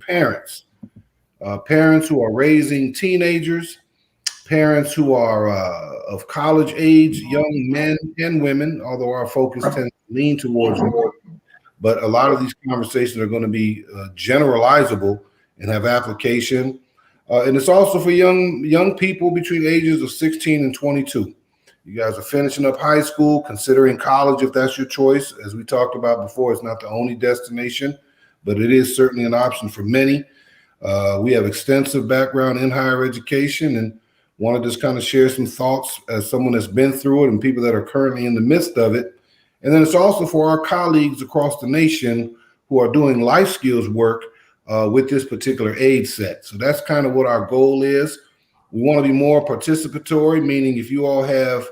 parents, parents who are raising teenagers, parents who are of college age, young men and women, although our focus tends to lean towards men. But a lot of these conversations are going to be generalizable and have application. And it's also for young people between the ages of 16 and 22. You guys are finishing up high school, considering college if that's your choice. As we talked about before, it's not the only destination, but it is certainly an option for many. We have extensive background in higher education and want to just kind of share some thoughts as someone that's been through it and people that are currently in the midst of it. And then it's also for our colleagues across the nation who are doing life skills work with this particular age set. So that's kind of what our goal is. We want to be more participatory, meaning if you all have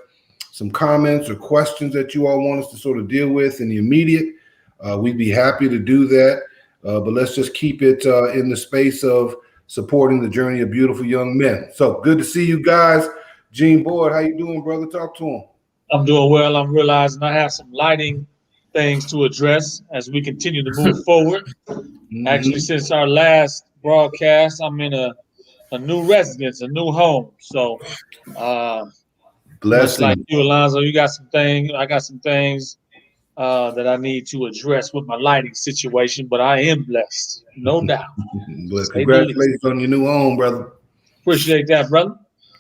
some comments or questions that you all want us to sort of deal with in the immediate, we'd be happy to do that. But let's just keep it in the space of supporting the journey of beautiful young men. So good to see you guys. Gene Boyd, how you doing, brother? Talk to him. I'm doing well. I'm realizing I have some lighting things to address as we continue to move forward. Actually, since our last broadcast, I'm in a new residence, a new home. So, much like you, Alonzo, you got some things. I got some things that I need to address with my lighting situation, but I am blessed, no doubt. Well, congratulations on your new home, brother. Appreciate that, brother.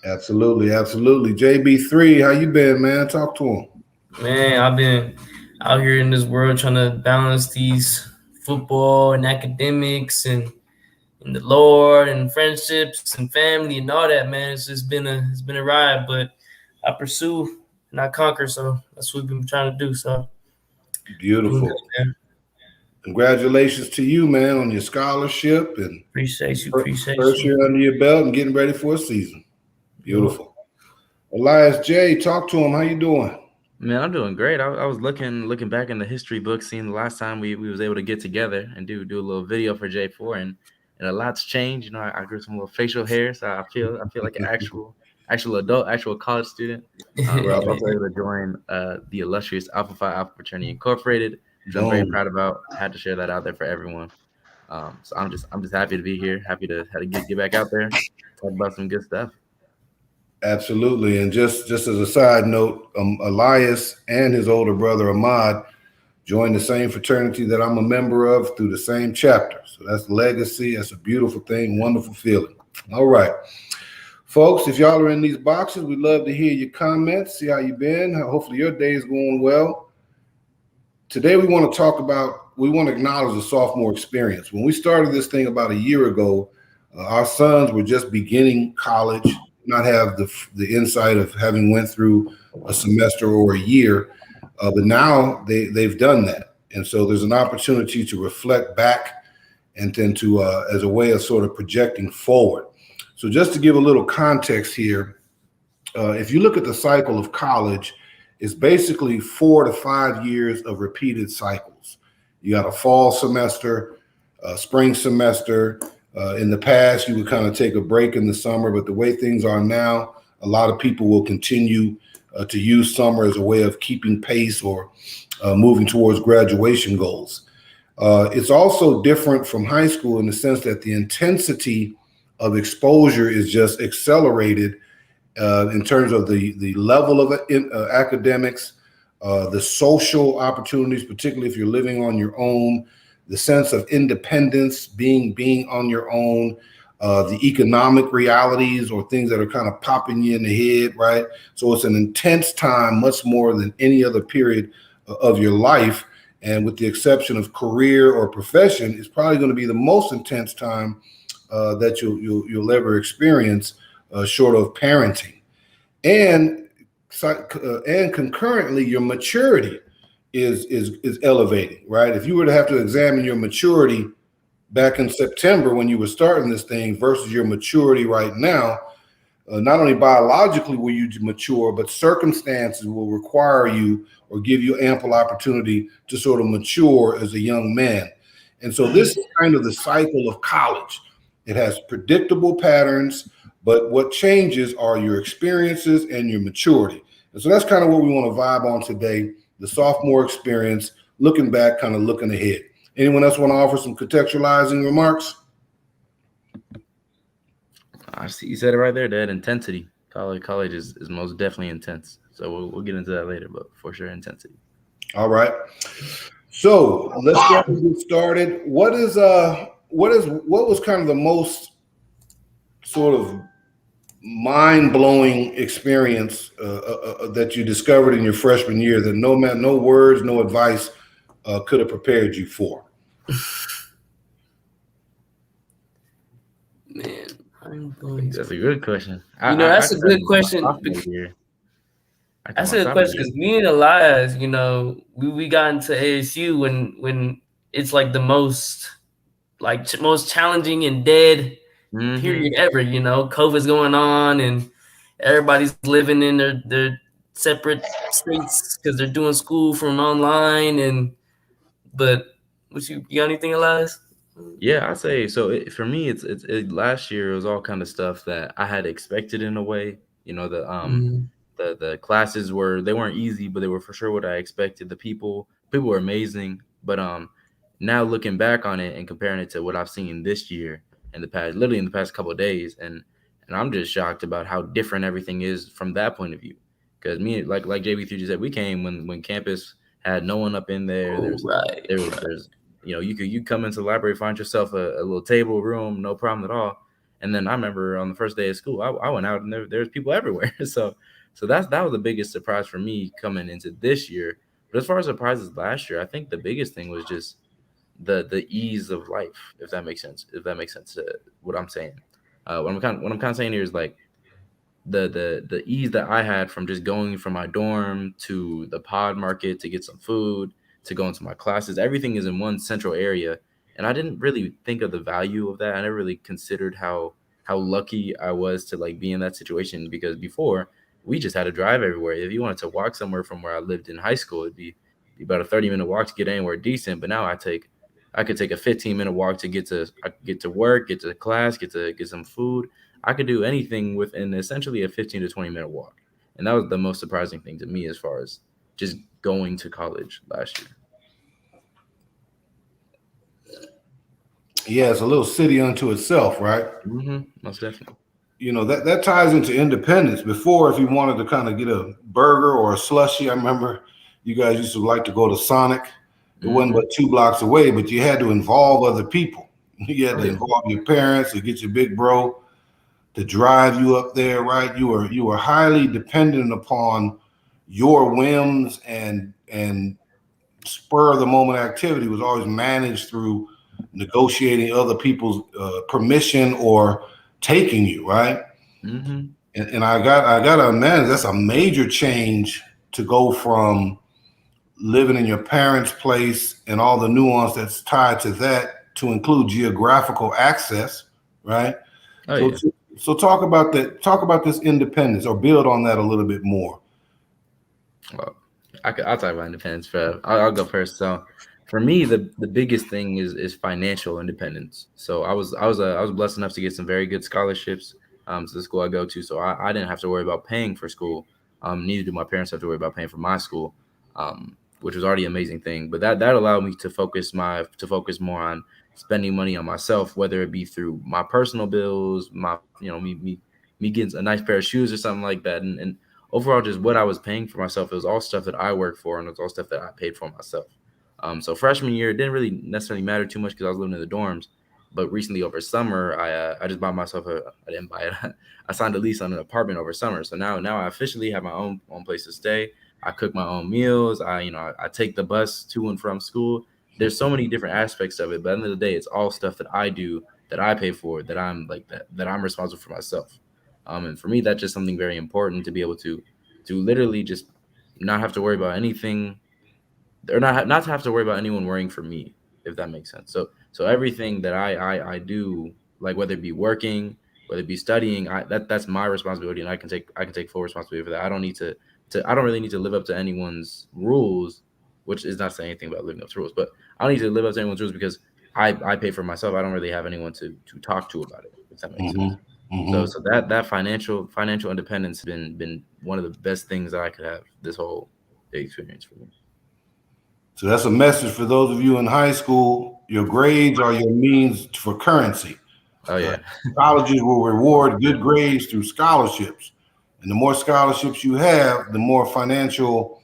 Absolutely, absolutely. JB3, how you been, man? Talk to him. Man, I've been out here in this world trying to balance these football and academics and the Lord and friendships and family and all that, man. It's been a ride, but I pursue and I conquer. So that's what we've been trying to do. So beautiful. Good, congratulations to you, man, on your scholarship and appreciate you. First year under your belt and getting ready for a season. Beautiful. Elias J, talk to him. How you doing? Man, I'm doing great. I was looking back in the history book, seeing the last time we was able to get together and do a little video for J4, and a lot's changed. You know, I grew some little facial hair, so I feel like an actual adult, actual college student. I was also able to join the illustrious Alpha Phi Alpha Fraternity Incorporated, which I'm very proud about. I had to share that out there for everyone. So I'm just happy to be here. Happy to get back out there, talk about some good stuff. Absolutely. And just as a side note, Elias and his older brother Ahmad joined the same fraternity that I'm a member of through the same chapter. So that's legacy. That's a beautiful thing. Wonderful feeling. All right. Folks, if y'all are in these boxes, we'd love to hear your comments, see how you've been. Hopefully your day is going well. Today we want to acknowledge the sophomore experience. When we started this thing about a year ago, our sons were just beginning college, not have the insight of having went through a semester or a year, but now they've done that. And so there's an opportunity to reflect back and then to as a way of sort of projecting forward. So just to give a little context here, if you look at the cycle of college, it's basically 4 to 5 years of repeated cycles. You got a fall semester, a spring semester. In the past, you would kind of take a break in the summer, but the way things are now, a lot of people will continue to use summer as a way of keeping pace or moving towards graduation goals. It's also different from high school in the sense that the intensity of exposure is just accelerated in terms of the level of academics, the social opportunities, particularly if you're living on your own, the sense of independence, being on your own, the economic realities or things that are kind of popping you in the head, right? So it's an intense time, much more than any other period of your life. And with the exception of career or profession, it's probably going to be the most intense time that you'll ever experience, short of parenting. And concurrently, your maturity is elevating, right? If you were to have to examine your maturity back in September when you were starting this thing versus your maturity right now, not only biologically will you mature, but circumstances will require you or give you ample opportunity to sort of mature as a young man. And so this is kind of the cycle of college. It has predictable patterns, but what changes are your experiences and your maturity. And so that's kind of what we want to vibe on today. The sophomore experience, looking back, kind of looking ahead. Anyone else want to offer some contextualizing remarks? I see you said it right there. That intensity. College is most definitely intense. So we'll get into that later, but for sure intensity. All right. So let's go ahead and get started. What was kind of the most sort of mind-blowing experience that you discovered in your freshman year that no words, no advice could have prepared you for? Man, That's a good question. that's I a good my question. sophomore year. I That's my a good sophomore question year. because me and Elias, we got into ASU when it's like the most most challenging and dead Mm-hmm. period ever. COVID's going on and everybody's living in their separate states because they're doing school from online. But you got anything, Elias? Yeah, I say so. For me, last year it was all kind of stuff that I had expected in a way. Mm, The classes weren't easy, but they were for sure what I expected. The people were amazing, but now looking back on it and comparing it to what I've seen this year literally in the past couple of days, and I'm just shocked about how different everything is from that point of view. Because me, like JB3 just said, we came when campus had no one up in there. right. There's you come into the library, find yourself a little table, room, no problem at all. And then I remember on the first day of school, I went out and there's people everywhere. So that was the biggest surprise for me coming into this year. But as far as surprises last year, I think the biggest thing was just the ease of life, if that makes sense. If that makes sense to what I'm saying. What I'm kind of saying here is like the ease that I had from just going from my dorm to the pod market to get some food to go into my classes. Everything is in one central area, and I didn't really think of the value of that. I never really considered how lucky I was to like be in that situation because before we just had to drive everywhere. If you wanted to walk somewhere from where I lived in high school, it'd be about a 30-minute walk to get anywhere decent. But now I could take a 15-minute walk to get to work, get to class, get some food. I could do anything within essentially a 15 to 20-minute walk. And that was the most surprising thing to me as far as just going to college last year. Yeah, it's a little city unto itself, right? Most definitely. That ties into independence. Before, if you wanted to kind of get a burger or a slushie, I remember you guys used to like to go to Sonic. It wasn't but 2 blocks away, but you had to involve other people. You had to involve your parents to get your big bro to drive you up there, right? You were highly dependent upon your whims, and spur of the moment activity was always managed through negotiating other people's permission or taking you, right? And I gotta imagine that's a major change to go from living in your parents' place and all the nuance that's tied to that to include geographical access, right? Oh So yeah. so talk about that. Talk about this independence, or build on that a little bit more. Well, I'll talk about independence. I'll go first. So, for me, the biggest thing is financial independence. So I was blessed enough to get some very good scholarships to the school I go to. So I didn't have to worry about paying for school. Neither do my parents have to worry about paying for my school, which was already an amazing thing. But that allowed me to focus more on spending money on myself, whether it be through my personal bills, me getting a nice pair of shoes or something like that, and overall, just what I was paying for myself, it was all stuff that I worked for, and it was all stuff that I paid for myself. So freshman year, it didn't really necessarily matter too much because I was living in the dorms. But recently, over summer, I just bought myself I didn't buy it. I signed a lease on an apartment over summer. So now I officially have my own place to stay. I cook my own meals. I take the bus to and from school. There's so many different aspects of it. But at the end of the day, it's all stuff that I do, that I pay for, that I'm responsible for myself. And for me, that's just something very important to be able to literally just not have to worry about anything, or not to have to worry about anyone worrying for me, if that makes sense. So everything that I do, like whether it be working, whether it be studying, that's my responsibility, and I can take full responsibility for that. I don't need to I don't really need to live up to anyone's rules, which is not saying anything about living up to rules, but I don't need to live up to anyone's rules because I pay for myself. I don't really have anyone to talk to about it, if that makes sense. So that financial independence has been one of the best things that I could have this whole experience for me. So that's a message for those of you in high school. Your grades are your means for currency. Oh yeah. Colleges will reward good grades through scholarships. And the more scholarships you have, the more financial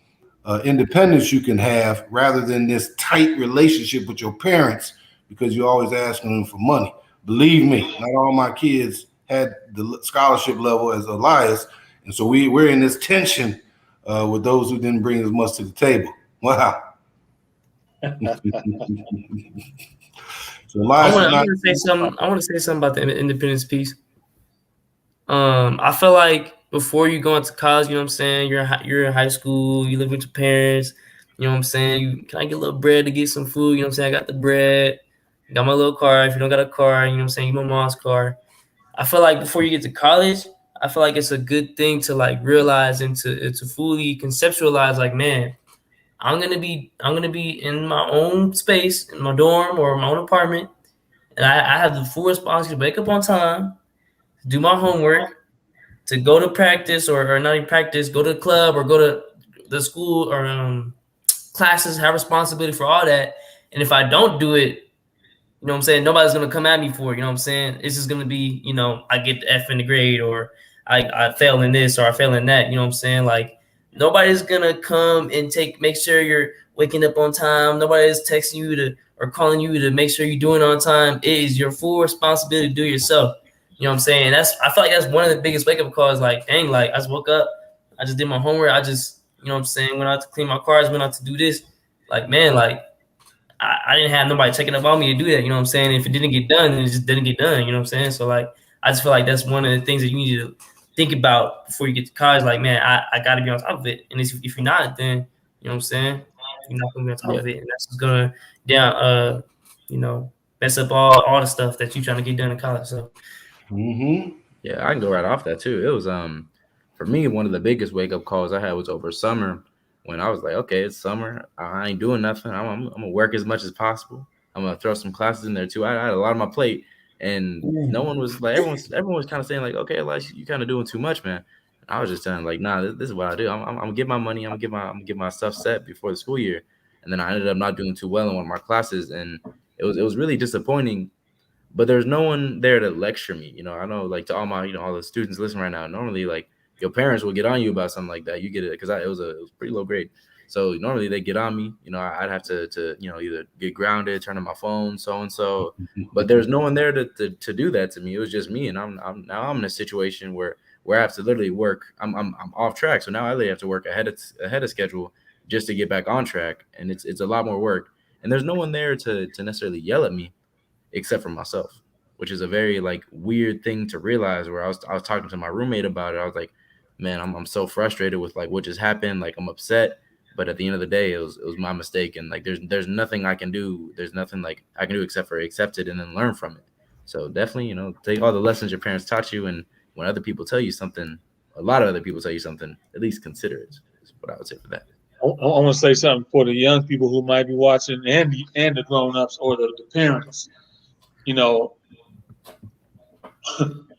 independence you can have rather than this tight relationship with your parents because you're always asking them for money. Believe me, not all my kids had the scholarship level as Elias. And so we're in this tension with those who didn't bring as much to the table. Wow. So Elias is I not. want to say something. I want to say something about the independence piece. I feel like before you go into college, you know what I'm saying, you're in high school, you live with your parents, you know what I'm saying, can I get a little bread to get some food, you know what I'm saying, I got the bread, got my little car, if you don't got a car, you know what I'm saying, you my mom's car. I feel like before you get to college, I feel like it's a good thing to like realize and to fully conceptualize like, man, I'm gonna be in my own space, in my dorm or my own apartment, and I have the full responsibility to wake up on time, do my homework, to go to practice or not even practice, go to the club or go to the school or classes, have responsibility for all that. And if I don't do it, you know what I'm saying, nobody's going to come at me for it. You know what I'm saying? It's just going to be, you know, I get the F in the grade or I fail in this or I fail in that. You know what I'm saying? Like nobody's going to come and make sure you're waking up on time. Nobody's texting you or calling you to make sure you're doing it on time. It is your full responsibility to do it yourself. You know what I'm saying? I feel like that's one of the biggest wake up calls. Like, dang, like I just woke up, I just did my homework. I just, you know what I'm saying, went out to clean my cars, went out to do this. Like, man, like I didn't have nobody checking up on me to do that. You know what I'm saying? If it didn't get done, then it just didn't get done. You know what I'm saying? So like, I just feel like that's one of the things that you need to think about before you get to college. Like, man, I got to be on top of it. And if you're not, then you know what I'm saying, you're not gonna be on top of it, and that's just gonna you know, mess up all the stuff that you're trying to get done in college. So. Mm-hmm. Yeah, I can go right off that too. It was for me one of the biggest wake up calls I had was over summer when I was like, okay, it's summer. I ain't doing nothing. I'm gonna work as much as possible. I'm gonna throw some classes in there too. I had a lot on my plate, and no one was like everyone was kind of saying like, okay, Elias, you kind of doing too much, man. I was just telling like, nah, this is what I do. I'm gonna get my money. I'm gonna get my stuff set before the school year, and then I ended up not doing too well in one of my classes, and it was really disappointing, but there's no one there to lecture me. You know, I know like to all my, you know, all the students listening right now, normally like your parents will get on you about something like that. You get it because it was pretty low grade. So normally they get on me, you know, I'd have to, you know, either get grounded, turn on my phone, so, but there's no one there to do that to me. It was just me. And I'm in a situation where I have to literally work. I'm off track. So now I literally have to work ahead of schedule just to get back on track. And it's a lot more work. And there's no one there to necessarily yell at me except for myself, which is a very like weird thing to realize. Where I was talking to my roommate about it. I was like, man, I'm so frustrated with like what just happened. Like I'm upset, but at the end of the day, it was my mistake, and like there's nothing I can do. There's nothing like I can do except for accept it and then learn from it. So definitely, you know, take all the lessons your parents taught you, and when other people tell you something, a lot of other people tell you something, at least consider it. Is what I would say for that. I want to say something for the young people who might be watching and the grown-ups or the parents. You know,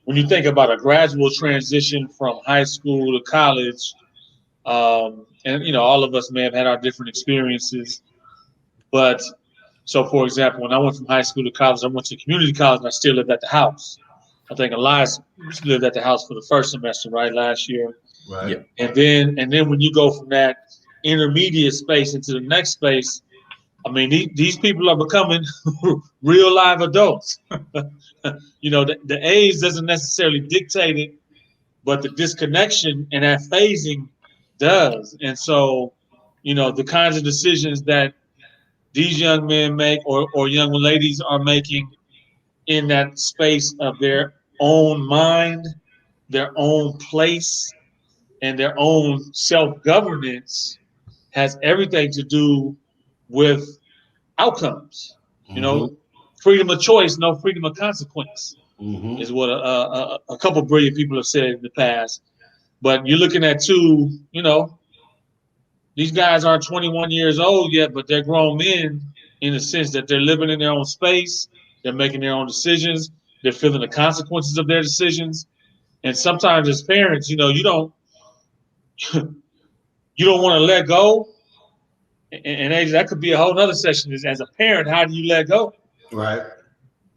when you think about a gradual transition from high school to college, and you know, all of us may have had our different experiences. But so, for example, when I went from high school to college, I went to community college, and I still lived at the house. I think Elias lived at the house for the first semester, right, last year. Right. Yeah. And then when you go from that intermediate space into the next space, I mean, these people are becoming real live adults. You know, the age doesn't necessarily dictate it, but the disconnection and that phasing does. And so, you know, the kinds of decisions that these young men make or young ladies are making in that space of their own mind, their own place, and their own self-governance has everything to do with outcomes. You Mm-hmm. know, freedom of choice, no freedom of consequence Mm-hmm. is what a couple brilliant people have said in the past. But you're looking at two, you know, these guys aren't 21 years old yet, but they're grown men in the sense that they're living in their own space, they're making their own decisions, they're feeling the consequences of their decisions. And sometimes as parents, you know, you don't want to let go. And that could be a whole other session. Is as a parent, how do you let go? Right.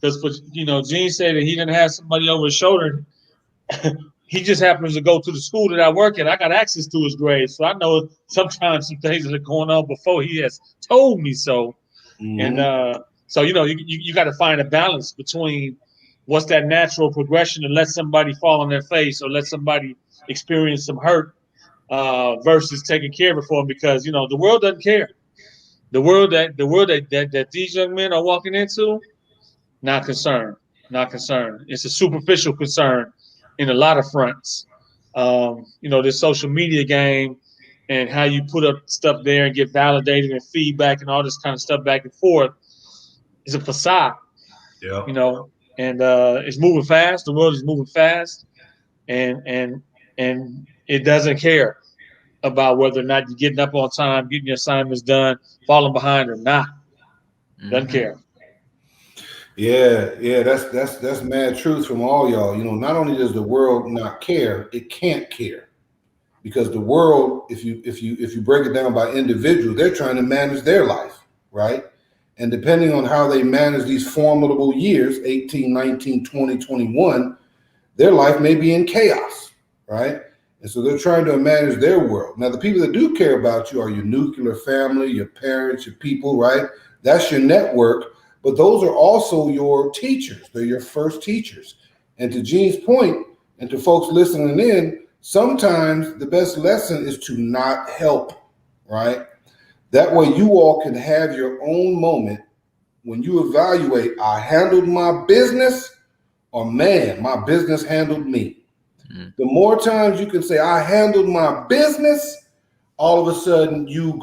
Because Gene said that he didn't have somebody over his shoulder. He just happens to go to the school that I work at. I got access to his grades, so I know sometimes some things that are going on before he has told me so. And so you got to find a balance between what's that natural progression and let somebody fall on their face or let somebody experience some hurt versus taking care of it for them, because the world doesn't care. The world that these young men are walking into, not concerned. Not concerned. It's a superficial concern in a lot of fronts. This social media game and how you put up stuff there and get validated and feedback and all this kind of stuff back and forth is a facade. Yeah. And it's moving fast. The world is moving fast, and it doesn't care about whether or not you're getting up on time, getting your assignments done, falling behind or not. Doesn't care. Yeah, that's mad truth from all y'all. Not only does the world not care, it can't care, because the world, if you break it down by individual, they're trying to manage their life, right? And depending on how they manage these formidable years, 18, 19, 20, 21, their life may be in chaos, right? And so they're trying to manage their world. Now, the people that do care about you are your nuclear family, your parents, your people, right? That's your network. But those are also your teachers. They're your first teachers. And to Gene's point, and to folks listening in, sometimes the best lesson is to not help, right? That way you all can have your own moment when you evaluate, I handled my business, or man, my business handled me. The more times you can say, I handled my business, all of a sudden you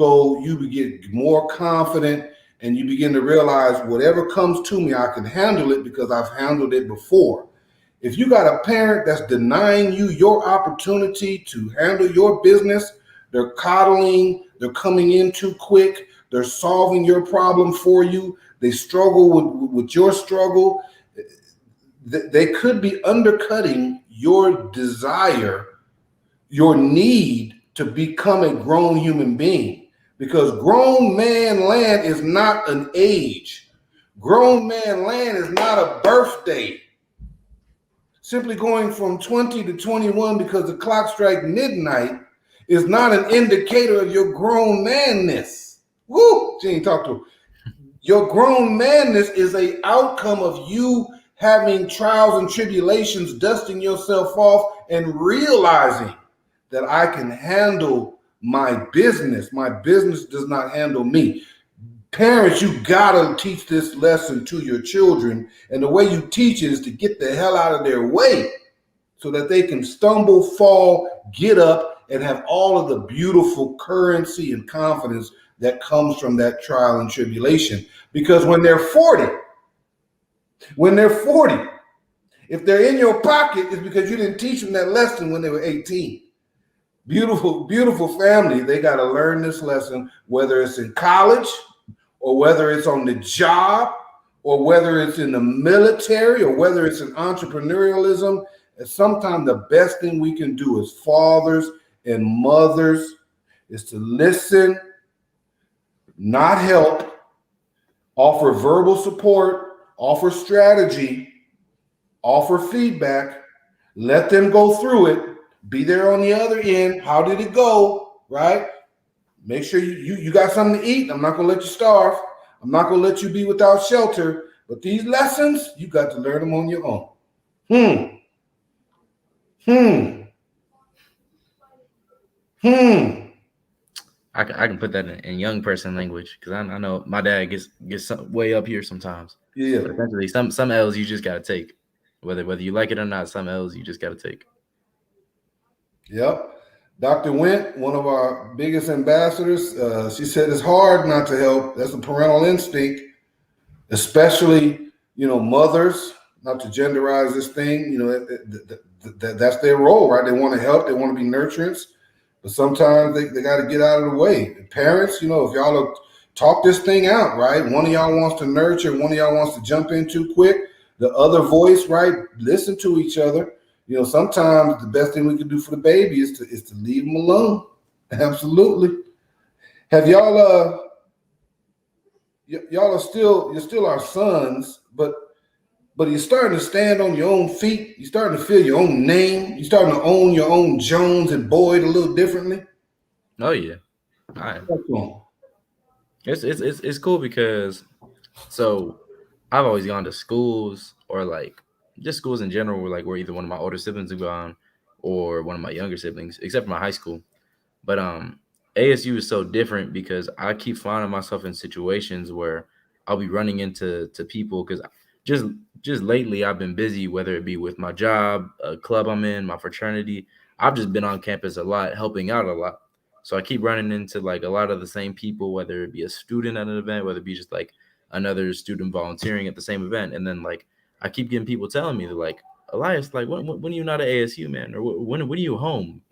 get more confident, and you begin to realize whatever comes to me, I can handle it because I've handled it before. If you got a parent that's denying you your opportunity to handle your business, they're coddling, they're coming in too quick, they're solving your problem for you, they struggle with your struggle, they could be undercutting your desire, your need to become a grown human being. Because grown man land is not an age. Grown man land is not a birthday. Simply going from 20 to 21 because the clock strikes midnight is not an indicator of your grown manness. Woo! Gene, talk to him. Your grown manness is an outcome of you having trials and tribulations, dusting yourself off and realizing that I can handle my business. My business does not handle me. Parents, you gotta teach this lesson to your children. And the way you teach it is to get the hell out of their way so that they can stumble, fall, get up, and have all of the beautiful currency and confidence that comes from that trial and tribulation. Because when they're 40, if they're in your pocket, it's because you didn't teach them that lesson when they were 18. Beautiful, beautiful family. They got to learn this lesson, whether it's in college or whether it's on the job or whether it's in the military or whether it's in entrepreneurialism. And sometimes the best thing we can do as fathers and mothers is to listen, not help, offer verbal support, offer strategy, offer feedback, let them go through it, be there on the other end. How did it go, right? Make sure you got something to eat. I'm not going to let you starve. I'm not going to let you be without shelter. But these lessons, you got to learn them on your own. I can put that in young person language, because I know my dad gets way up here sometimes. Yeah. But essentially, some L's you just got to take, whether you like it or not. Some L's you just got to take. Yep. Dr. Went, one of our biggest ambassadors, she said it's hard not to help. That's a parental instinct, especially, mothers, not to genderize this thing, that's their role, right? They want to help. They want to be nurturants, but sometimes they got to get out of the way. And parents, if y'all talk this thing out, right? One of y'all wants to nurture, one of y'all wants to jump in too quick. The other voice, right? Listen to each other. Sometimes the best thing we can do for the baby is to leave them alone. Absolutely. Have y'all you're still our sons, but but you're starting to stand on your own feet. You're starting to feel your own name. You're starting to own your own Jones and Boyd a little differently. Oh yeah, it's cool because so I've always gone to schools or like just schools in general where either one of my older siblings have gone or one of my younger siblings, except for my high school. But ASU is so different because I keep finding myself in situations where I'll be running into people because just just lately I've been busy, whether it be with my job, a club I'm in, my fraternity. I've just been on campus a lot, helping out a lot. So I keep running into like a lot of the same people, whether it be a student at an event, whether it be just like another student volunteering at the same event, and then like I keep getting people telling me they're like, Elias, like when are you not at ASU, man, or when are you home?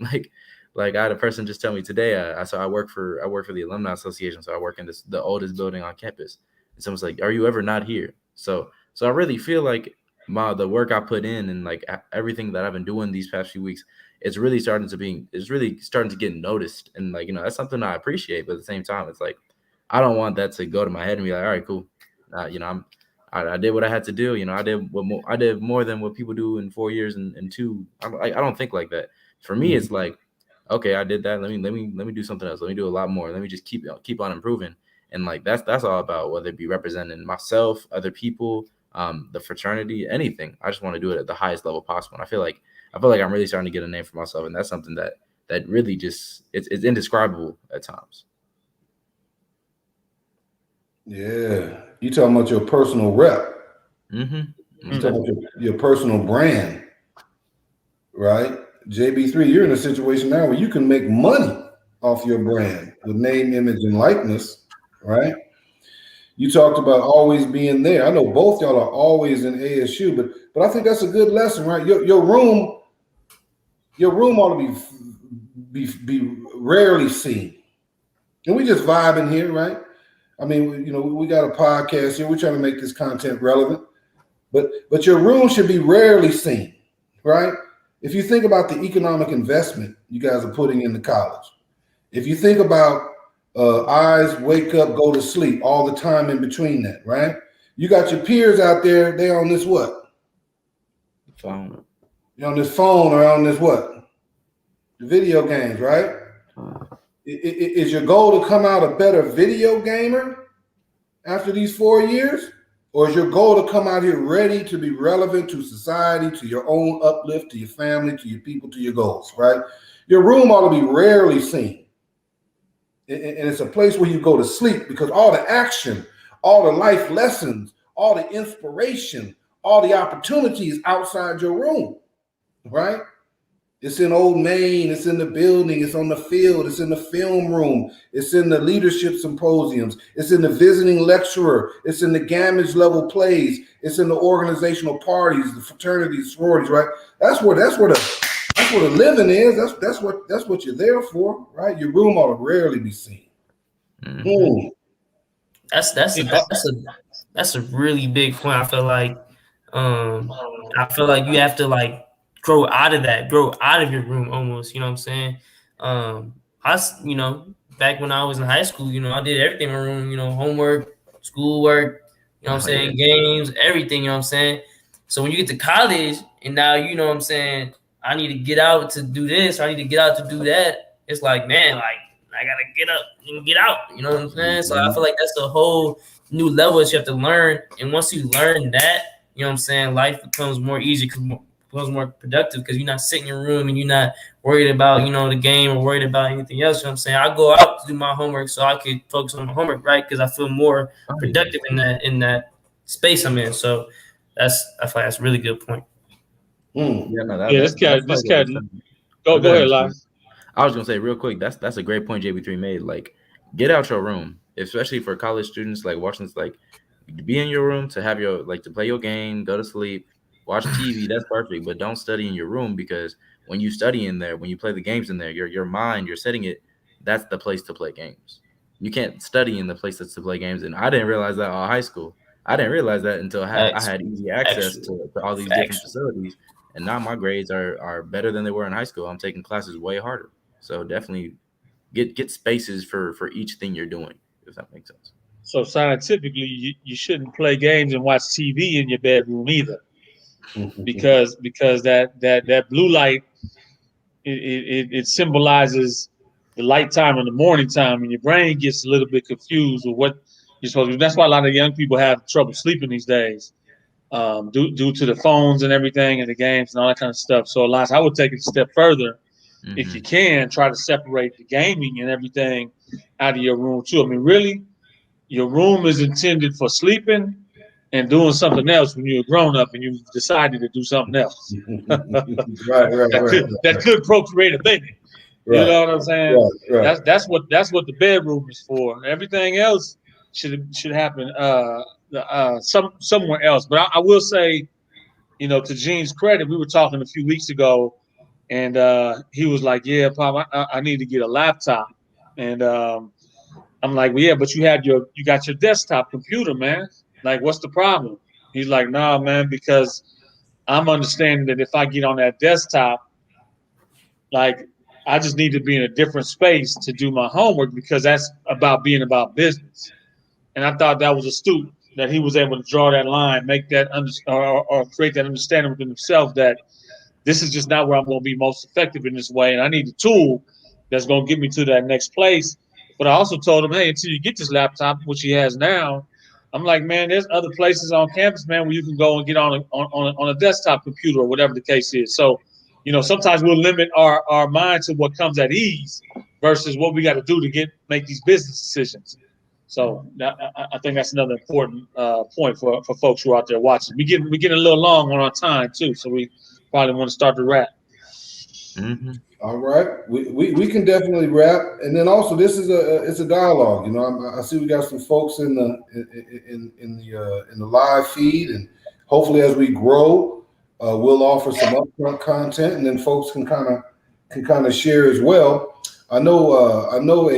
Like I had a person just tell me today. I work for the alumni association, so I work in the oldest building on campus. And someone's like, "Are you ever not here?" So I really feel like the work I put in and like everything that I've been doing these past few weeks, it's really starting to get noticed. And like that's something I appreciate, but at the same time, it's like I don't want that to go to my head and be like, all right, cool, I did what I had to do. I did more than what people do in 4 years and two. I don't think like that. For me, it's like, okay, I did that. Let me do something else. Let me do a lot more. Let me just keep on improving. And like that's all about whether it be representing myself, other people, the fraternity, anything. I just want to do it at the highest level possible. And I feel like I'm really starting to get a name for myself, and that's something that really just it's indescribable at times. Yeah, you talking about your personal rep. Mm-hmm. You talking about your personal brand, right? JB3, you're in a situation now where you can make money off your brand with name, image, and likeness, right? You talked about always being there. I know both y'all are always in ASU, but I think that's a good lesson, right? Your room ought to be rarely seen. And we just vibing here, right? I mean, we got a podcast here. We're trying to make this content relevant, but your room should be rarely seen, right? If you think about the economic investment you guys are putting into college, if you think about eyes wake up, go to sleep, all the time in between that, right? You got your peers out there, they on this what? Phone. You're on this phone or on this what? The video games, right? Is your goal to come out a better video gamer after these 4 years? Or is your goal to come out here ready to be relevant to society, to your own uplift, to your family, to your people, to your goals, right? Your room ought to be rarely seen. And it's a place where you go to sleep because all the action, all the life lessons, all the inspiration, all the opportunities outside your room, right? It's in Old Main, it's in the building, it's on the field, it's in the film room, it's in the leadership symposiums, it's in the visiting lecturer, it's in the gamage level plays, it's in the organizational parties, the fraternities, sororities, right? That's where the living is. That's what you're there for, right? Your room ought to rarely be seen. Mm-hmm. That's a really big point. I feel like you have to like grow out of your room almost. You know what I'm saying? Back when I was in high school, I did everything in my room. Homework, schoolwork. You know what I'm saying? Games, everything. You know what I'm saying? So when you get to college and now you know what I'm saying, I need to get out to do this. Or I need to get out to do that. It's like, man, like I gotta get up and get out. You know what I'm saying? So I feel like that's a whole new level that you have to learn. And once you learn that, you know what I'm saying, life becomes more easy, becomes more productive because you're not sitting in your room and you're not worried about, the game or worried about anything else. You know what I'm saying? I go out to do my homework so I could focus on my homework, right? Because I feel more productive in that space I'm in. So I feel like that's a really good point. Yeah, no, this cat. Go ahead, Lars. I was gonna say real quick, that's a great point JB3 made. Like, get out your room, especially for college students. Like watching, like, be in your room to have to play your game, go to sleep, watch TV. That's perfect, but don't study in your room because when you study in there, when you play the games in there, your mind, you're setting it. That's the place to play games. You can't study in the place that's to play games. And I didn't realize that all high school. I didn't realize that until I had easy access to all these different facilities. And now my grades are better than they were in high school. I'm taking classes way harder. So definitely get spaces for each thing you're doing, if that makes sense. So scientifically, you shouldn't play games and watch TV in your bedroom either, because that blue light it symbolizes the light time and the morning time, and your brain gets a little bit confused with what you're supposed to do. That's why a lot of young people have trouble sleeping these days, due to the phones and everything and the games and all that kind of stuff. So, Elias, I would take it a step further. If you can, try to separate the gaming and everything out of your room too. I mean, really, your room is intended for sleeping and doing something else when you're a grown up and you've decided to do something else. That could procreate a baby. You know what I'm saying? That's what the bedroom is for. Everything else should happen somewhere else. But I will say, to Gene's credit, we were talking a few weeks ago, and he was like, "Yeah, Pop, I need to get a laptop." And I'm like, "Well, yeah, but you got your desktop computer, man. Like, what's the problem?" He's like, "Nah, man, because I'm understanding that if I get on that desktop, like, I just need to be in a different space to do my homework because that's about being about business." And I thought that was astute that he was able to draw that line, make that or create that understanding within himself that this is just not where I'm going to be most effective in this way. And I need a tool that's going to get me to that next place. But I also told him, hey, until you get this laptop, which he has now, I'm like, man, there's other places on campus, man, where you can go and get on a desktop computer or whatever the case is. So, sometimes we'll limit our mind to what comes at ease versus what we got to do to make these business decisions. So I think that's another important point for folks who are out there watching. We getting a little long on our time too, so we probably want to start the wrap. All right, we can definitely wrap, and then also this is it's a dialogue. I see we got some folks in the live feed, and hopefully as we grow, we'll offer some upfront content, and then folks can kind of share as well. I know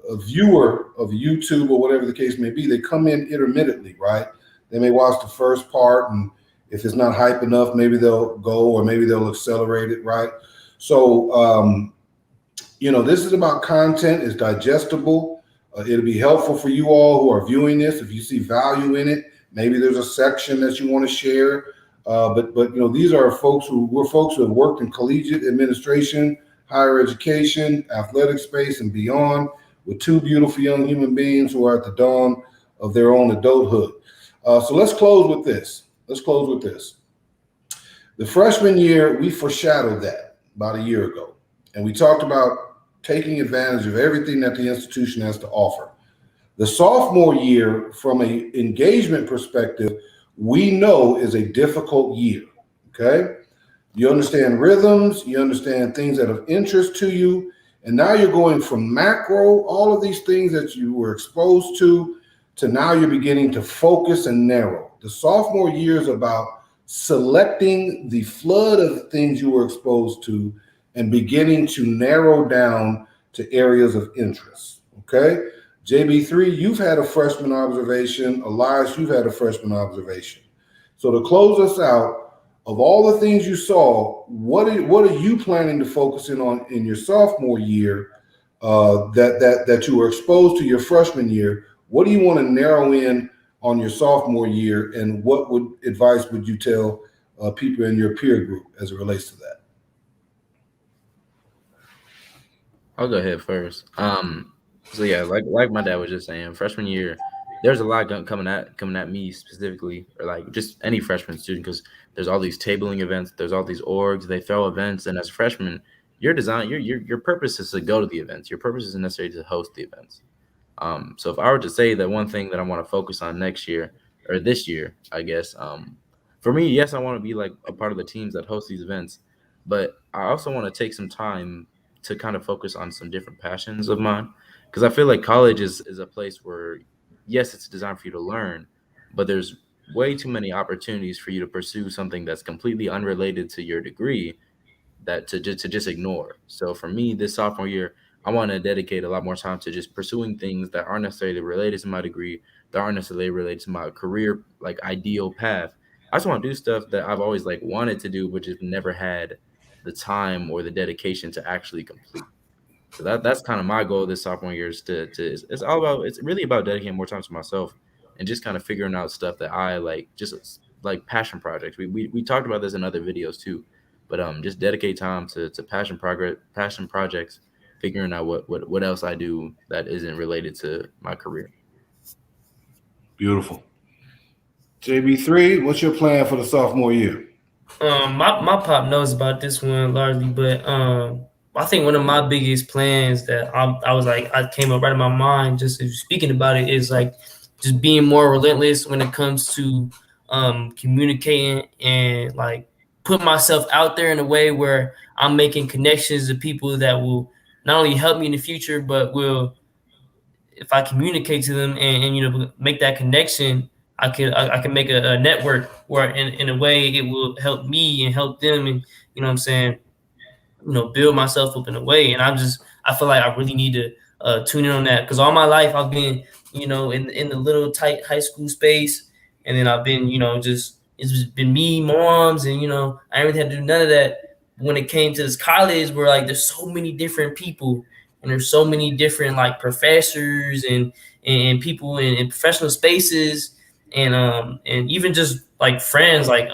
a viewer of YouTube or whatever the case may be, they come in intermittently, right? They may watch the first part, and if it's not hype enough, maybe they'll go, or maybe they'll accelerate it, right? So, this is about content. It's digestible. It'll be helpful for you all who are viewing this. If you see value in it, maybe there's a section that you want to share. But these are folks who have worked in collegiate administration, higher education, athletic space, and beyond, with two beautiful young human beings who are at the dawn of their own adulthood. So let's close with this. The freshman year, we foreshadowed that about a year ago. And we talked about taking advantage of everything that the institution has to offer. The sophomore year, from an engagement perspective, we know is a difficult year, okay? You understand rhythms, you understand things that are of interest to you, and now you're going from macro, all of these things that you were exposed to now you're beginning to focus and narrow. The sophomore year is about selecting the flood of things you were exposed to and beginning to narrow down to areas of interest, okay? JB3, you've had a freshman observation. Elias, you've had a freshman observation. So to close us out, of all the things you saw, what are you planning to focus in on in your sophomore year that you were exposed to your freshman year? What do you want to narrow in on your sophomore year, and what advice would you tell people in your peer group as it relates to that? I'll go ahead first. So yeah, like my dad was just saying, freshman year, there's a lot coming at me specifically, or like just any freshman student, because there's all these tabling events, there's all these orgs, they throw events, and as a freshman, your purpose is to go to the events. Your purpose isn't necessarily to host the events. So if I were to say that one thing that I want to focus on next year or this year, I guess, for me, yes, I want to be like a part of the teams that host these events, but I also want to take some time to kind of focus on some different passions of mine, because I feel like college is a place where, yes, it's designed for you to learn, but there's way too many opportunities for you to pursue something that's completely unrelated to your degree that to just ignore. So for me, this sophomore year, I want to dedicate a lot more time to just pursuing things that aren't necessarily related to my degree, that aren't necessarily related to my career, like ideal path. I just want to do stuff that I've always like wanted to do, but just never had the time or the dedication to actually complete. So that's kind of my goal this sophomore year is it's really about dedicating more time to myself and just kind of figuring out stuff that I like, just like passion projects. We talked about this in other videos too, but just dedicate time to passion projects, figuring out what else I do that isn't related to my career. Beautiful. JB3, what's your plan for the sophomore year? My pop knows about this one largely, but I think one of my biggest plans that I was like I came up right in my mind just speaking about it is like just being more relentless when it comes to communicating and like put myself out there in a way where I'm making connections to people that will not only help me in the future, but will, if I communicate to them and you know make that connection, I can make a network where in a way it will help me and help them, and you know what I'm saying, you know, build myself up in a way. And I feel like I really need to tune in on that because all my life I've been, you know, in the little tight high school space, and then I've been, you know, just it's just been me, moms, and you know, I haven't had to do none of that. When it came to this college, where like there's so many different people and there's so many different like professors and people in professional spaces and even just like friends like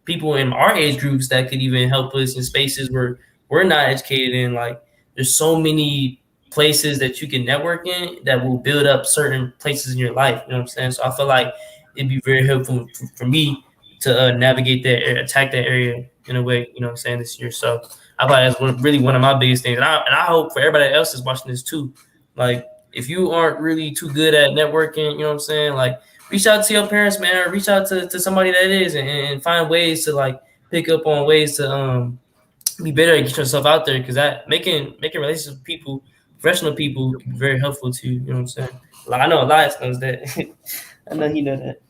people in our age groups that could even help us in spaces where we're not educated in. Like there's so many places that you can network in that will build up certain places in your life, you know what I'm saying? So I feel like it'd be very helpful for me to navigate that, attack that area in a way, you know what I'm saying, this year. So I thought that's really one of my biggest things. And I hope for everybody else that's watching this too. Like if you aren't really too good at networking, you know what I'm saying, like reach out to your parents, man, or reach out to somebody that is and find ways to like pick up on ways to be better and get yourself out there, because that making relationships with people, professional people, can be very helpful to you. You know what I'm saying? Like I know Elias knows that. I know he knows that.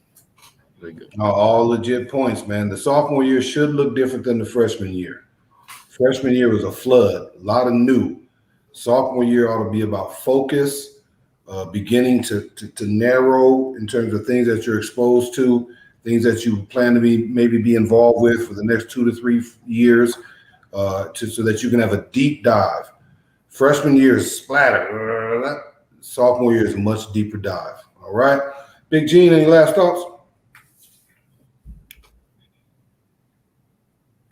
Very good. All legit points, man. The sophomore year should look different than the freshman year. Freshman year was a flood, a lot of new. Sophomore year ought to be about focus, beginning to narrow in terms of things that you're exposed to, things that you plan to be involved with for the next 2 to 3 years, so that you can have a deep dive. Freshman year is splatter. Sophomore year is a much deeper dive. All right. Big Gene, any last thoughts?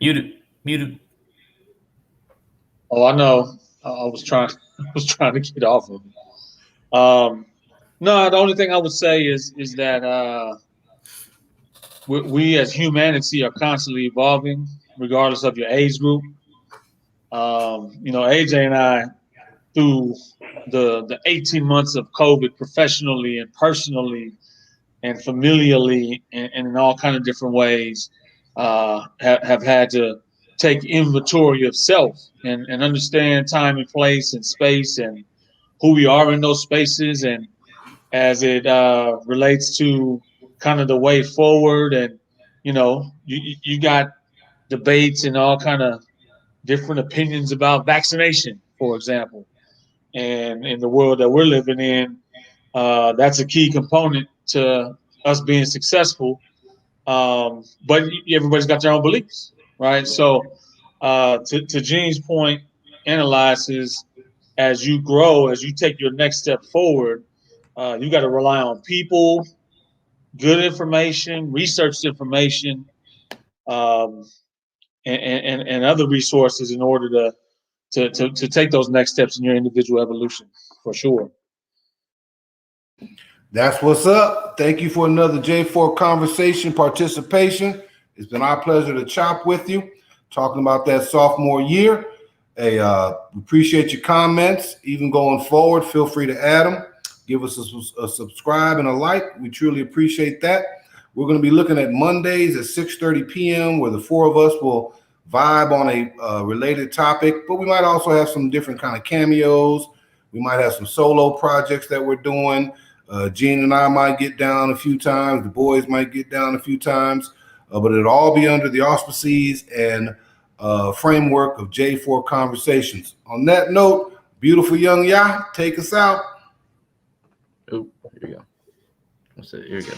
Muted. Oh, I know. I was trying. I was trying to get off of it. No, the only thing I would say is that we as humanity are constantly evolving, regardless of your age group. You know, AJ and I, through the 18 months of COVID, professionally and personally and familially, and in all kind of different ways, have had to take inventory of self and understand time and place and space and who we are in those spaces, and as it relates to kind of the way forward. And you know, you got debates and all kind of different opinions about vaccination, for example. And in the world that we're living in, that's a key component to us being successful. But everybody's got their own beliefs, right? So, to Gene's point, analyzes as you grow, as you take your next step forward, you got to rely on people, good information, researched information, um, and other resources in order to take those next steps in your individual evolution, for sure. That's what's up. Thank you for another J4 conversation participation. It's been our pleasure to chop with you, talking about that sophomore year. Hey, we appreciate your comments. Even going forward, feel free to add them. Give us a subscribe and a like. We truly appreciate that. We're going to be looking at Mondays at 6:30 p.m., where the four of us will vibe on a related topic, but we might also have some different kind of cameos. We might have some solo projects that we're doing. Gene and I might get down a few times. The boys might get down a few times, but it'll all be under the auspices and framework of J4 Conversations. On that note, beautiful young Ya, take us out. Oh, here we go. That's it. Here we go.